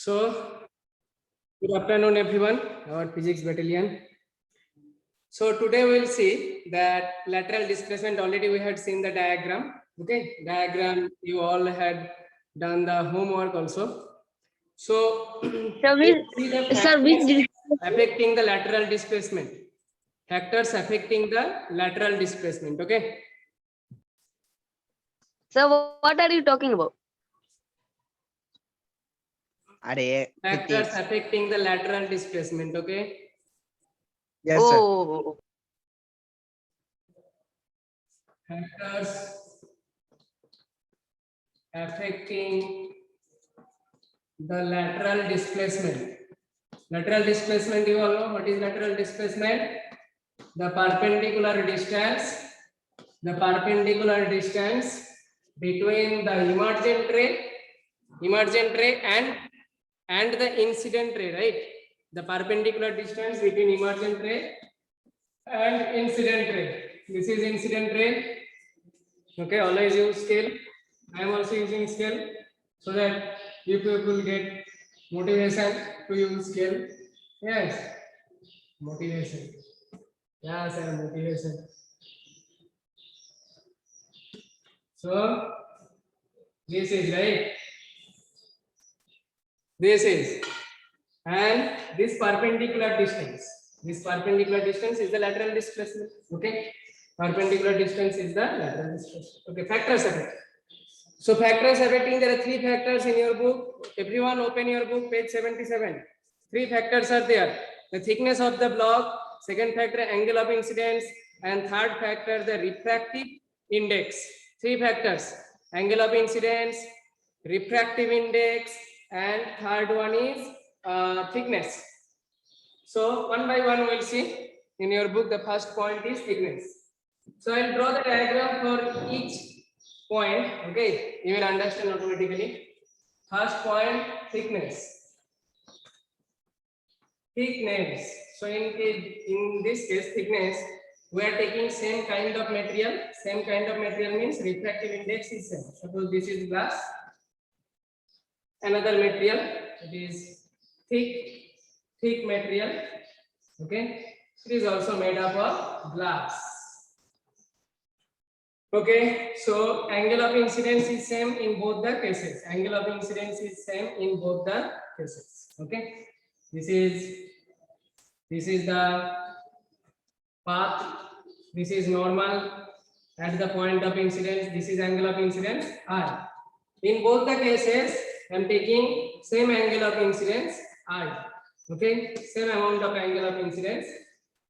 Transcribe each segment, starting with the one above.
So, good afternoon, everyone, our physics battalion. So today we will see that lateral displacement. Already we had seen the diagram. Okay, diagram. You all had done the homework also. So, Sir, let's see the factors which affecting the lateral displacement. Factors affecting the lateral displacement. Okay. sir, what are you talking about? Factors affecting the lateral displacement. Okay. Yes, sir. Oh, Factors affecting the lateral displacement. Lateral displacement, you all know what is lateral displacement? The perpendicular distance between the emergent ray and the incident ray, right? The perpendicular distance between emergent ray and incident ray. This is incident ray. Okay, always use scale. I am also using scale so that you people get motivation to use scale. Yes, motivation. Yes, sir, motivation. So this is right. This is, and this perpendicular distance. This perpendicular distance is the lateral displacement. Okay, perpendicular distance is the lateral displacement. Okay, factors affect. So factors affecting, there are 3 factors in your book. Everyone open your book, page 77. 3 factors are there. The thickness of the block, second factor angle of incidence, and third factor the refractive index. 3 factors: angle of incidence, refractive index, and third one is thickness. So one by one we'll see. In your book, the first point is thickness. So I'll draw the diagram for each point. Okay, you will understand automatically. First point, thickness. So in this case, thickness, we are taking same kind of material. Same kind of material means refractive index is same. Suppose this is glass. Another material, it is thick material. Okay, it is also made up of glass. Okay, so angle of incidence is same in both the cases. Angle of incidence is same in both the cases. Okay, this is the path. This is normal at the point of incidence. This is angle of incidence I. In both the cases, I am taking same angle of incidence I. Okay, same amount of angle of incidence.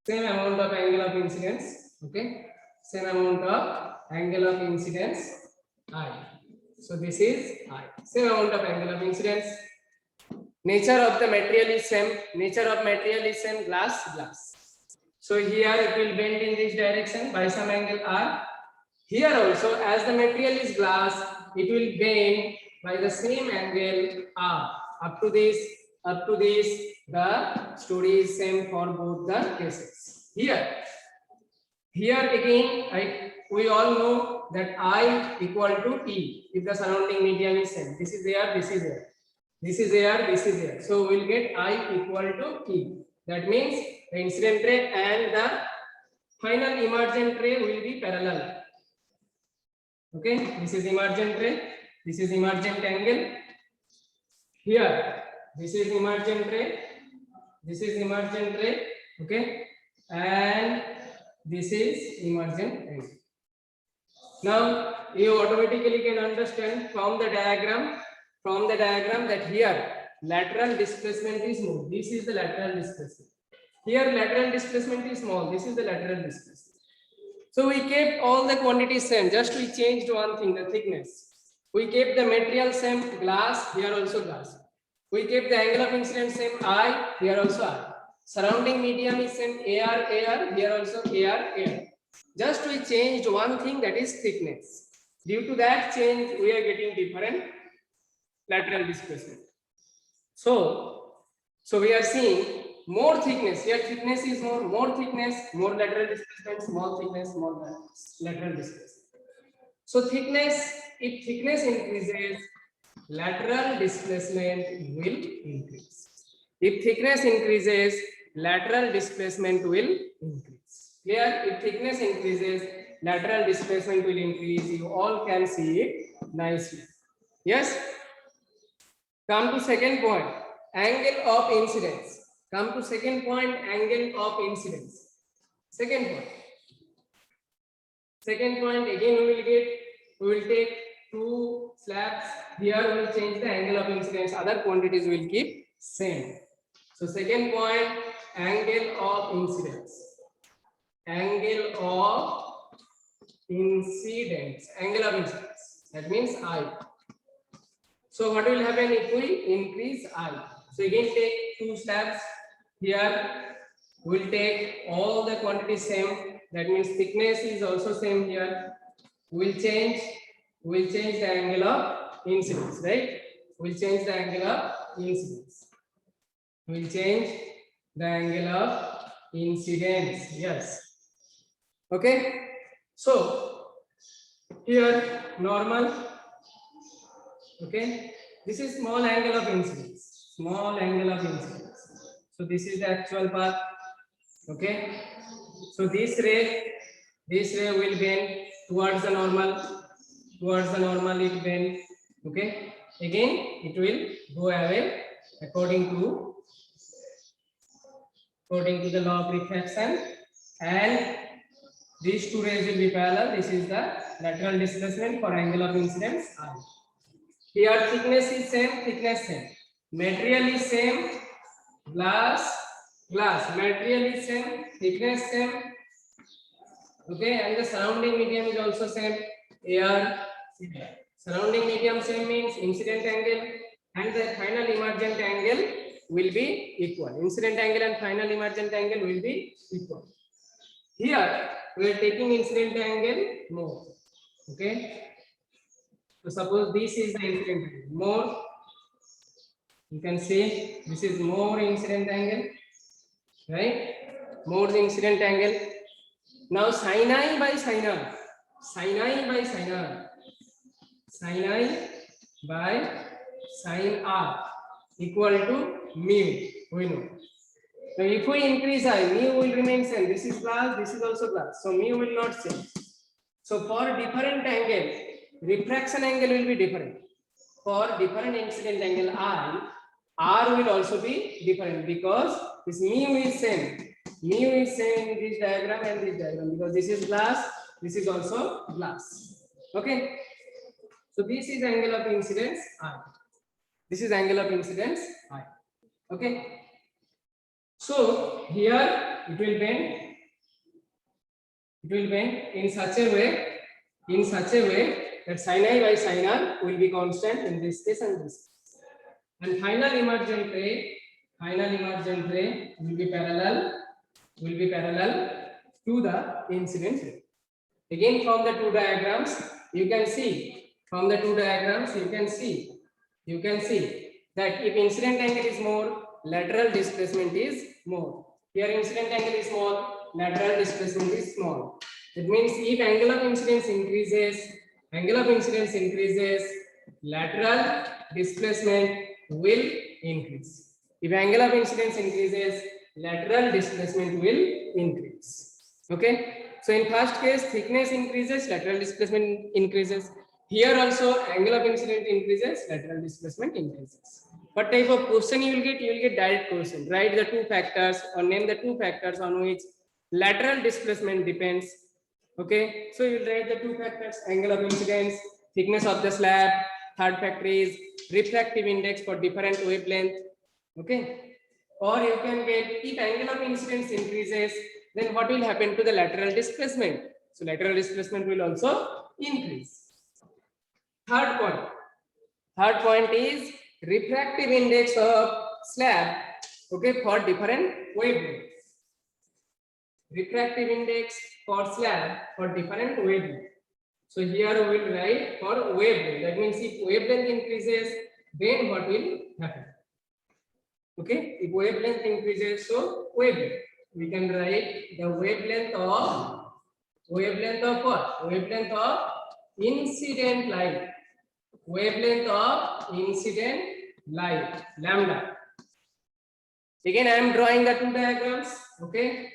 Same amount of angle of incidence. Okay, same amount of angle of incidence I. So this is I. Same amount of angle of incidence. Nature of the material is same. Nature of material is same. Glass. So here it will bend in this direction by some angle R. Here also, as the material is glass, it will bend by the same angle R. Up to this, the story is same for both the cases. Here again, we all know that I equal to T if the surrounding medium is same. This is there, this is there. This is there, this is there. So we'll get I equal to T. That means the incident ray and the final emergent ray will be parallel. Okay, this is emergent ray, this is emergent angle. Here, this is emergent ray, this is emergent ray. Okay, and this is emergent angle. Now you automatically can understand from the diagram that here lateral displacement is more. This is the lateral displacement. Here lateral displacement is small. This is the lateral displacement. So we kept all the quantities same. Just we changed one thing, the thickness. We kept the material same, glass. Here also glass. We kept the angle of incidence same, I. Here also I. Surrounding medium is same, AR. Here also AR. Just we changed one thing, that is thickness. Due to that change, we are getting different lateral displacement. So we are seeing more thickness. Here thickness is more thickness, more lateral displacement, small thickness, more lateral displacement. So thickness, if thickness increases, lateral displacement will increase. If thickness increases, lateral displacement will increase. Here, if thickness increases, lateral displacement will increase. You all can see it nicely. Yes? Come to second point, angle of incidence. Come to second point, angle of incidence. Second point. Second point, again we will take two slabs. Here we will change the angle of incidence. Other quantities will keep same. So second point, angle of incidence. Angle of incidence. Angle of incidence. That means I. So what will happen if we increase I? So again take two slabs. Here we will take all the quantities same. That means thickness is also same here. We'll change the angle of incidence, right? We'll change the angle of incidence. We'll change the angle of incidence. Yes. Okay. So here normal. Okay. This is small angle of incidence. Small angle of incidence. So this is the actual path. Okay. So this ray will bend towards the normal. Towards the normal it bend. Okay. Again it will go away according to the law of refraction, and these two rays will be parallel. This is the lateral displacement for angle of incidence I. Here thickness is same, thickness same. Material is same, glass. Material is same, thickness same. Okay, and the surrounding medium is also same. Air. Surrounding medium same means incident angle and the final emergent angle will be equal. Incident angle and final emergent angle will be equal. Here we are taking incident angle more. Okay. So suppose this is the incident angle more. You can see this is more incident angle, right? More the incident angle. Now sin I by sin R. Sin I by sin R. Sin I by sin R equal to mu. We know. Now if we increase I, mu will remain same. This is glass, this is also glass. So mu will not change. So for different angle, refraction angle will be different. For different incident angle I, R will also be different because this mu is same. Mu is same in this diagram and this diagram because this is glass, this is also glass. Okay. So this is angle of incidence I. This is angle of incidence I. Okay. So here it will bend. It will bend in such a way that sin I by sin R will be constant in this case and this. And final emergent ray will be parallel to the incident ray. Again from the two diagrams you can see that if incident angle is more, lateral displacement is more. Here incident angle is small, lateral displacement is small. That means if angle of incidence increases, lateral displacement will increase. If angle of incidence increases, lateral displacement will increase. Okay. So in first case, thickness increases, lateral displacement increases. Here also, angle of incidence increases, lateral displacement increases. What type of question you will get? You will get direct question. Write the two factors or name the two factors on which lateral displacement depends. Okay. So you will write the two factors: angle of incidence, thickness of the slab. Third factor is refractive index for different wavelength. Okay. Or you can get if angle of incidence increases, then what will happen to the lateral displacement? So lateral displacement will also increase. Third point is refractive index of slab, okay, for different wavelengths. Refractive index for slab for different wavelengths. So here we will write for wavelength. That means if wavelength increases, then what will happen? Okay, if wavelength increases, so wavelength. We can write the wavelength of what? Wavelength of incident light. wavelength of incident light, lambda. Again, I am drawing the two diagrams. Okay.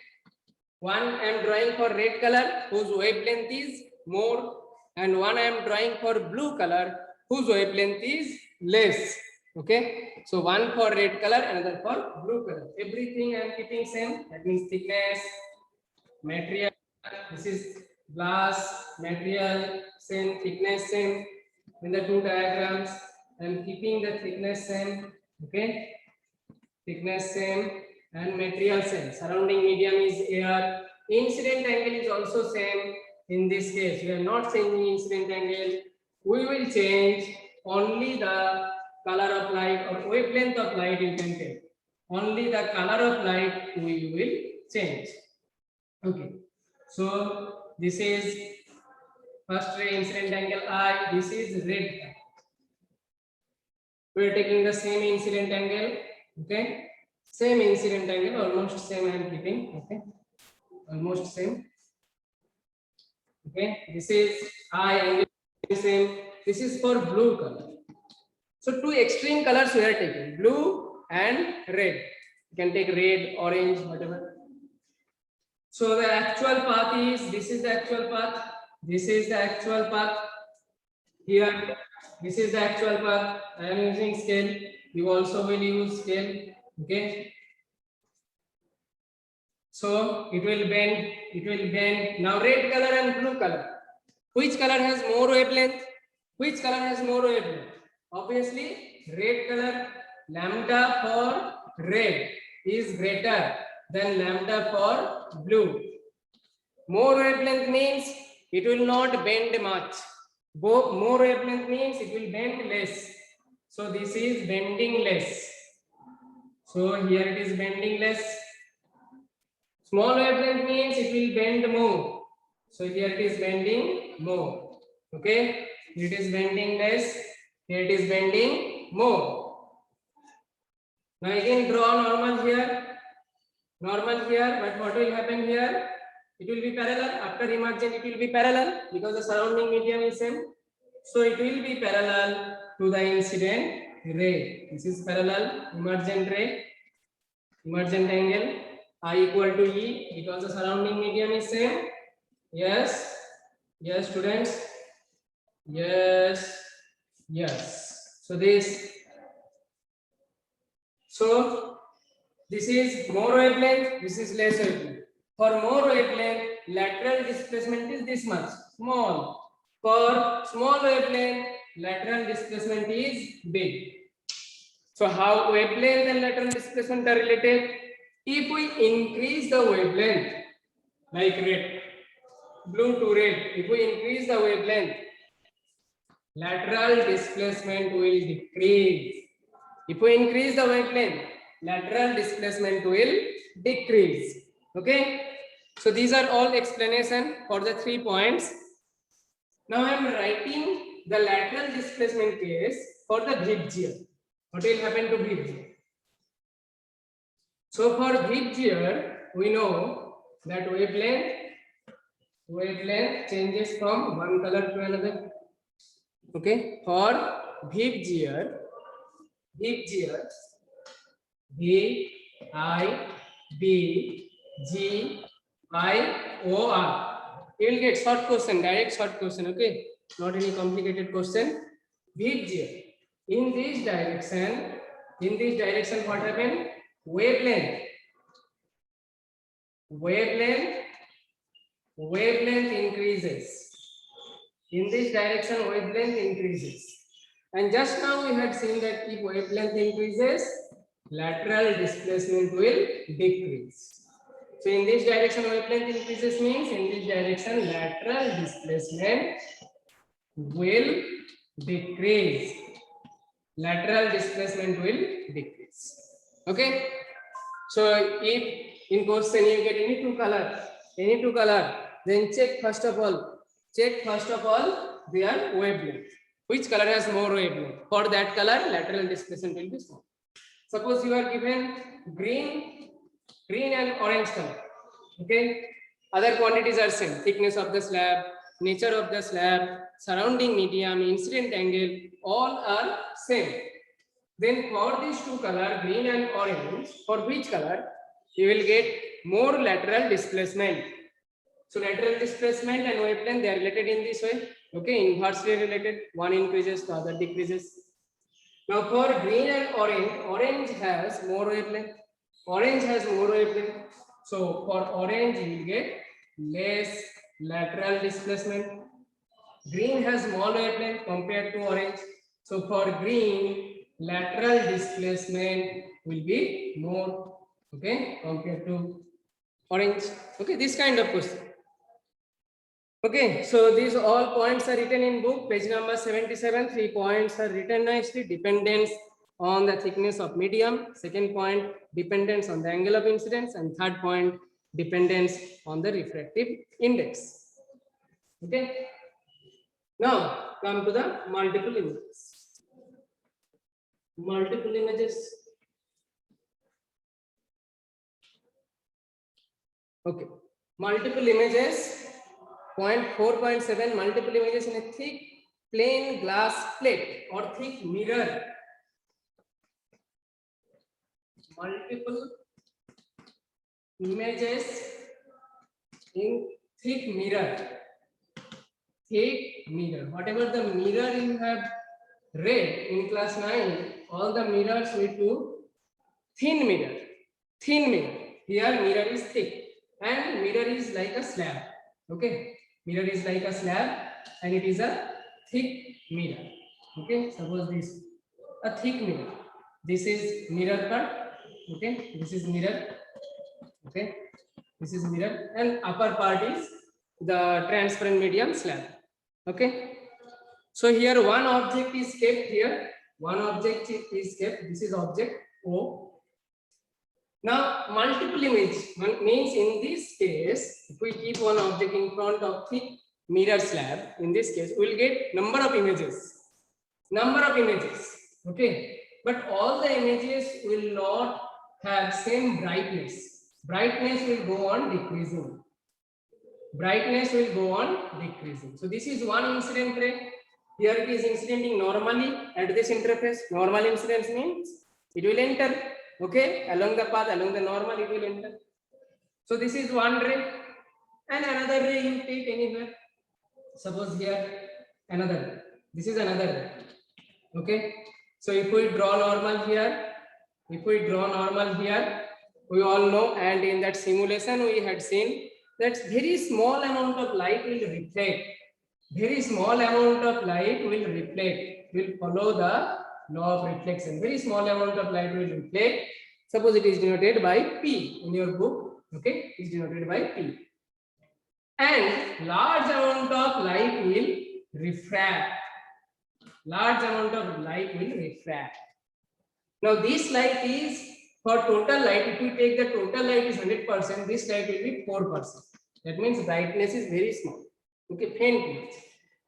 One I am drawing for red color whose wavelength is more, and one I am drawing for blue color whose wavelength is less. Okay. So one for red color, another for blue color. Everything I am keeping same. That means thickness, material. This is glass, material, same, thickness same. In the two diagrams, I am keeping the thickness same. Okay. Thickness same and material same. Surrounding medium is air. Incident angle is also same. In this case, we are not changing incident angle. We will change only the color of light or wavelength of light you can take. Only the color of light we will change. Okay. So this is first ray incident angle I. This is red. We are taking the same incident angle. Okay, same incident angle, almost same I am keeping. Okay, almost same. Okay, this is I angle same. This is for blue color. So two extreme colors we are taking, blue and red. You can take red, orange, whatever. So the actual path is, this is the actual path. This is the actual path. Here, this is the actual path. I am using scale. You also will use scale. Okay. So it will bend. It will bend. Now red color and blue color. Which color has more wavelength? Which color has more wavelength? Obviously, red color. Lambda for red is greater than lambda for blue. More wavelength means it will not bend much. More wavelength means it will bend less. So this is bending less. So here it is bending less. Small wavelength means it will bend more. So here it is bending more. Okay. It is bending less. Here it is bending more. Now again draw normal here. Normal here. But what will happen here? It will be parallel. After emergent, it will be parallel because the surrounding medium is same. So it will be parallel to the incident ray. This is parallel emergent ray, emergent angle I equal to E because the surrounding medium is same. Yes, yes, students. Yes, yes. So this is more wavelength. This is less wavelength. For more wavelength, lateral displacement is this much, small. For small wavelength, lateral displacement is big. So how wavelength and lateral displacement are related? If we increase the wavelength, like red, blue to red, if we increase the wavelength, lateral displacement will decrease. If we increase the wavelength, lateral displacement will decrease. Okay. So these are all explanation for the 3 points. Now I am writing the lateral displacement case for the Vip gear. What will happen to Vip gear? So for Vip gear, we know that wavelength changes from one color to another. Okay, for Vip gear, V I B G I O R. You will get short question, direct short question. Okay, not any complicated question. Vip gear. In this direction, what happened? Wavelength increases. In this direction, wavelength increases. And just now we had seen that if wavelength increases, lateral displacement will decrease. So in this direction, wavelength increases means in this direction, lateral displacement will decrease. Lateral displacement will decrease. Okay. So if in question you get any two color, then check first of all their wavelength. Which color has more wavelength? For that color, lateral displacement will be small. Suppose you are given green and orange color. Okay. Other quantities are same. Thickness of the slab, nature of the slab, surrounding medium, incident angle, all are same. Then for these two color, green and orange, for which color you will get more lateral displacement. So lateral displacement and wavelength, they are related in this way. Okay, inversely related. One increases, the other decreases. Now for green and orange, orange has more wavelength. Orange has more wavelength. So for orange, you will get less lateral displacement. Green has small wavelength compared to orange. So for green, lateral displacement will be more, okay, compared to orange. Okay, this kind of question. Okay, so these all points are written in book, page number 77. 3 points are written nicely. Dependence on the thickness of medium. Second point, dependence on the angle of incidence. And third point, dependence on the refractive index. Okay. Now come to the multiple images. Multiple images. Okay. Multiple images. Point 4.7, multiple images in a thick plain glass plate or thick mirror. Multiple images in thick mirror. Thick mirror. Whatever the mirror you have read in class 9, all the mirrors will do thin mirror. Thin mirror. Here mirror is thick and mirror is like a slab. Okay. Mirror is like a slab and it is a thick mirror. Okay, suppose this a thick mirror. This is mirror part. Okay, this is mirror. Okay, this is mirror, and upper part is the transparent medium slab. Okay, so here one object is kept here. One object is kept. This is object O. Now, multiple image means in this case, if we keep one object in front of thick mirror slab, in this case, we will get number of images. Number of images. Okay. But all the images will not have same brightness. Brightness will go on decreasing. Brightness will go on decreasing. So this is one incident ray. Here it is incidenting normally at this interface. Normal incidence means it will enter. Okay, along the path, along the normal, it will enter. So this is one ray, and another ray you take anywhere. Suppose here another ray. This is another ray. Okay, so if we draw normal here, we all know, and in that simulation we had seen that very small amount of light will reflect. Very small amount of light will reflect. Will follow the law of reflection. Very small amount of light will reflect. Suppose it is denoted by P in your book. Okay, it is denoted by P. And large amount of light will refract. Large amount of light will refract. Now this light is for total light. If we take the total light is 100%, this light will be 4%. That means brightness is very small. Okay, faint.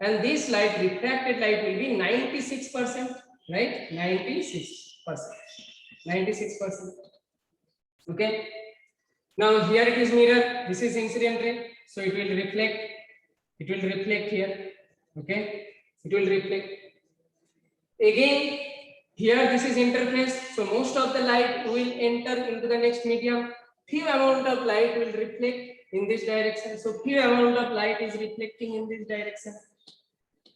And this light, refracted light, will be 96%. Right, 96%. 96%. Okay. Now here it is mirror. This is incident ray. So it will reflect. It will reflect here. Okay. It will reflect. Again, here this is interface. So most of the light will enter into the next medium. Few amount of light will reflect in this direction. So few amount of light is reflecting in this direction.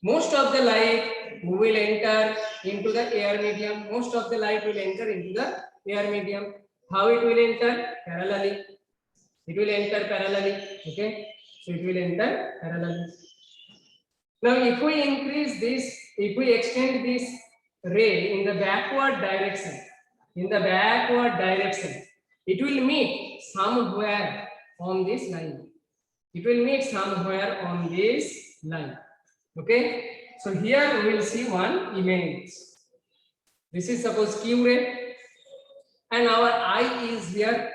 Most of the light will enter into the air medium. Most of the light will enter into the air medium. How it will enter? Parallelly. It will enter parallelly. Okay. So it will enter parallelly. Now, if we increase this, if we extend this ray in the backward direction, it will meet somewhere on this line. It will meet somewhere on this line. Okay, so here we will see one image. This is suppose Q ray, and our eye is here.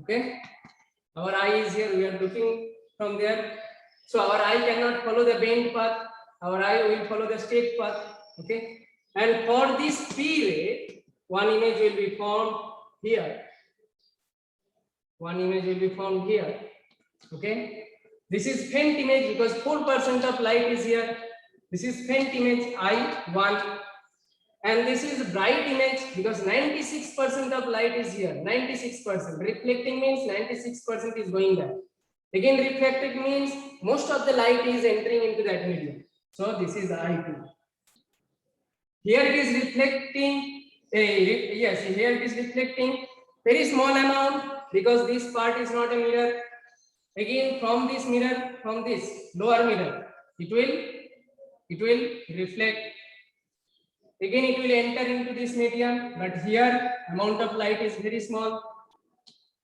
Okay, our eye is here. We are looking from there. So our eye cannot follow the bent path. Our eye will follow the straight path. Okay, and for this P ray, one image will be formed here. One image will be formed here. Okay. This is faint image because 4% of light is here. This is faint image I1. And this is bright image because 96% of light is here. 96%. Reflecting means 96% is going there. Again, reflected means most of the light is entering into that medium. So this is I2. Here it is reflecting. Yes, here it is reflecting very small amount because this part is not a mirror. Again, from this mirror, from this lower mirror, it will reflect. Again, it will enter into this medium, but here amount of light is very small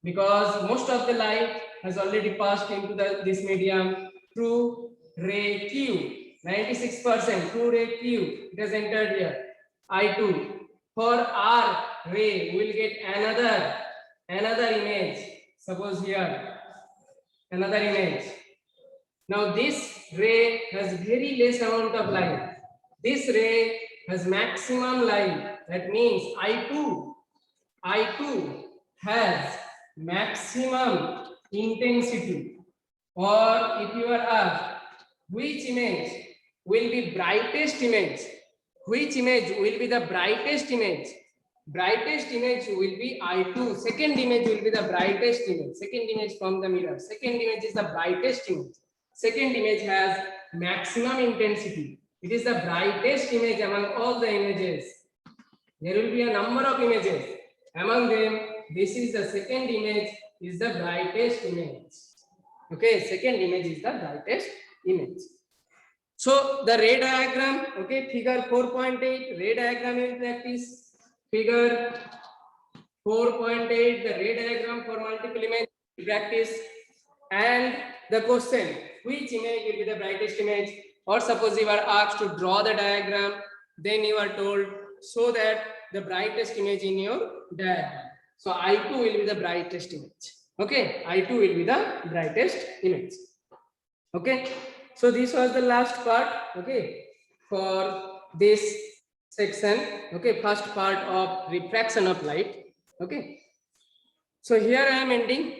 because most of the light has already passed into this medium through ray Q. 96% through ray Q, it has entered here. I2. For R ray, we will get another image. Suppose here, another image. Now this ray has very less amount of light. This ray has maximum light. That means I2 has maximum intensity. Or if you are asked which image will be brightest image, which image will be the brightest image? Brightest image will be I2. Second image will be the brightest image. Second image from the mirror. Second image is the brightest image. Second image has maximum intensity. It is the brightest image among all the images. There will be a number of images. Among them, this is the second image, is the brightest image. Okay, second image is the brightest image. So the ray diagram, okay, figure 4.8, ray diagram in practice. Figure 4.8, the ray diagram for multiple image practice. And the question, which image will be the brightest image? Or suppose you are asked to draw the diagram, then you are told show that the brightest image in your diagram. So I2 will be the brightest image. Okay, I2 will be the brightest image. Okay, so this was the last part. Okay, for this section. Okay, first part of refraction of light. Okay, so here I am ending.